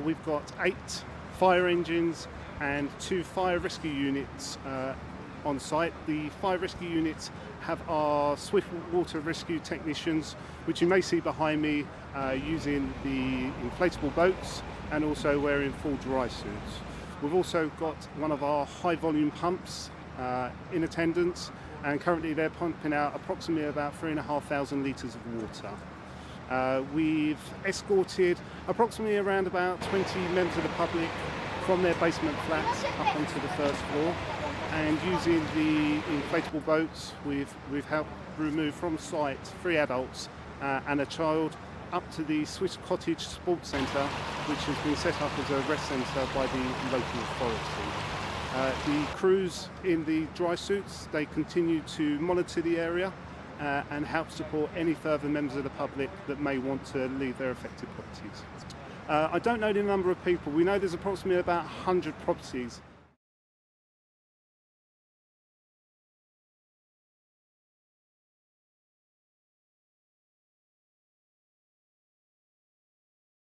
We've got 8 fire engines and 2 fire rescue units on site. The fire rescue units have our swift water rescue technicians, which you may see behind me, using the inflatable boats and also wearing full dry suits. We've also got one of our high volume pumps in attendance, and currently they're pumping out approximately about 3,500 litres of water. We've escorted approximately around about 20 members of the public from their basement flats up onto the first floor, and using the inflatable boats we've helped remove from site 3 adults and a child up to the Swiss Cottage Sports Centre, which has been set up as a rest centre by the local authority. The crews in the dry suits, they continue to monitor the area and help support any further members of the public that may want to leave their affected properties. I don't know the number of people. We know there's approximately about 100 properties